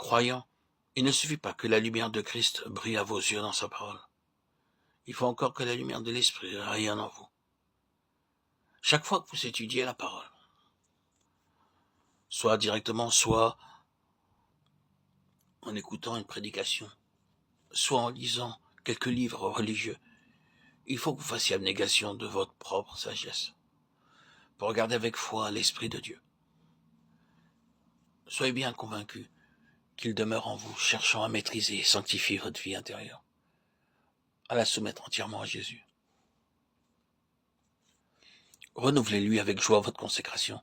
Croyant, il ne suffit pas que la lumière de Christ brille à vos yeux dans sa parole. Il faut encore que la lumière de l'Esprit rayonne en vous. Chaque fois que vous étudiez la parole, soit directement, soit en écoutant une prédication, soit en lisant quelques livres religieux, il faut que vous fassiez abnégation de votre propre sagesse, pour regarder avec foi l'Esprit de Dieu. Soyez bien convaincus qu'il demeure en vous, cherchant à maîtriser et sanctifier votre vie intérieure, à la soumettre entièrement à Jésus. Renouvelez-lui avec joie votre consécration.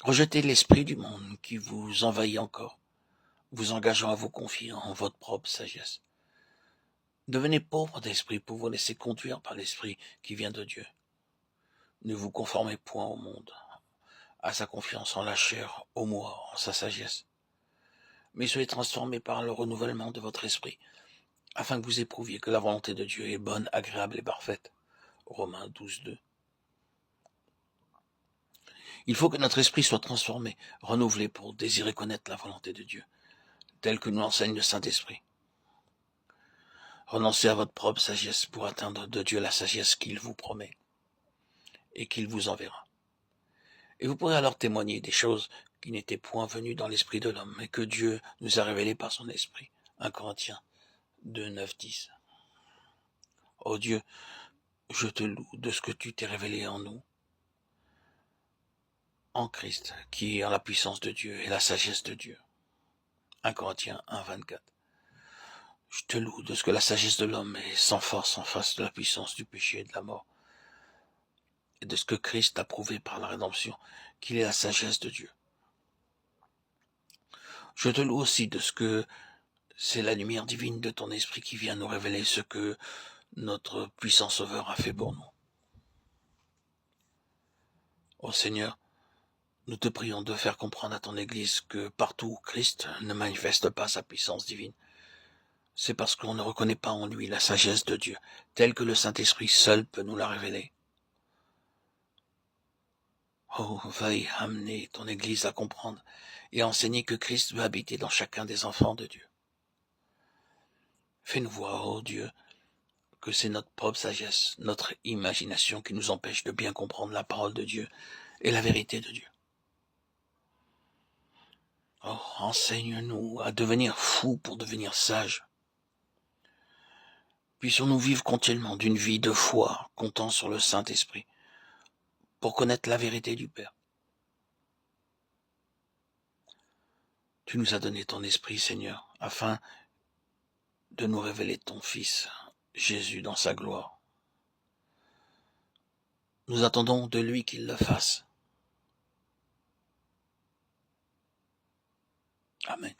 Rejetez l'esprit du monde qui vous envahit encore, vous engageant à vous confier en votre propre sagesse. Devenez pauvre d'esprit pour vous laisser conduire par l'esprit qui vient de Dieu. Ne vous conformez point au monde, à sa confiance en la chair, au moi, en sa sagesse. Mais soyez transformés par le renouvellement de votre esprit, afin que vous éprouviez que la volonté de Dieu est bonne, agréable et parfaite. Romains 12, 2. Il faut que notre esprit soit transformé, renouvelé pour désirer connaître la volonté de Dieu, telle que nous l'enseigne le Saint-Esprit. Renoncez à votre propre sagesse pour atteindre de Dieu la sagesse qu'il vous promet et qu'il vous enverra. Et vous pourrez alors témoigner des choses qui n'étaient point venues dans l'esprit de l'homme, mais que Dieu nous a révélées par son esprit. 1 Corinthiens 2, 9, 10. Ô Dieu, je te loue de ce que tu t'es révélé en nous, en Christ, qui est en la puissance de Dieu et la sagesse de Dieu. 1 Corinthiens 1, 24. Je te loue de ce que la sagesse de l'homme est sans force en face de la puissance du péché et de la mort, et de ce que Christ a prouvé par la rédemption, qu'il est la sagesse de Dieu. Je te loue aussi de ce que c'est la lumière divine de ton esprit qui vient nous révéler ce que notre puissant Sauveur a fait pour nous. Ô Seigneur, nous te prions de faire comprendre à ton Église que partout où Christ ne manifeste pas sa puissance divine, c'est parce qu'on ne reconnaît pas en lui la sagesse de Dieu, telle que le Saint-Esprit seul peut nous la révéler. Oh, veuille amener ton Église à comprendre et à enseigner que Christ veut habiter dans chacun des enfants de Dieu. Fais-nous voir, ô Dieu, que c'est notre propre sagesse, notre imagination qui nous empêche de bien comprendre la parole de Dieu et la vérité de Dieu. Oh, enseigne-nous à devenir fous pour devenir sages. Puissions-nous vivre continuellement d'une vie de foi, comptant sur le Saint-Esprit, pour connaître la vérité du Père. Tu nous as donné ton Esprit, Seigneur, afin de nous révéler ton Fils, Jésus, dans sa gloire. Nous attendons de lui qu'il le fasse. Amen.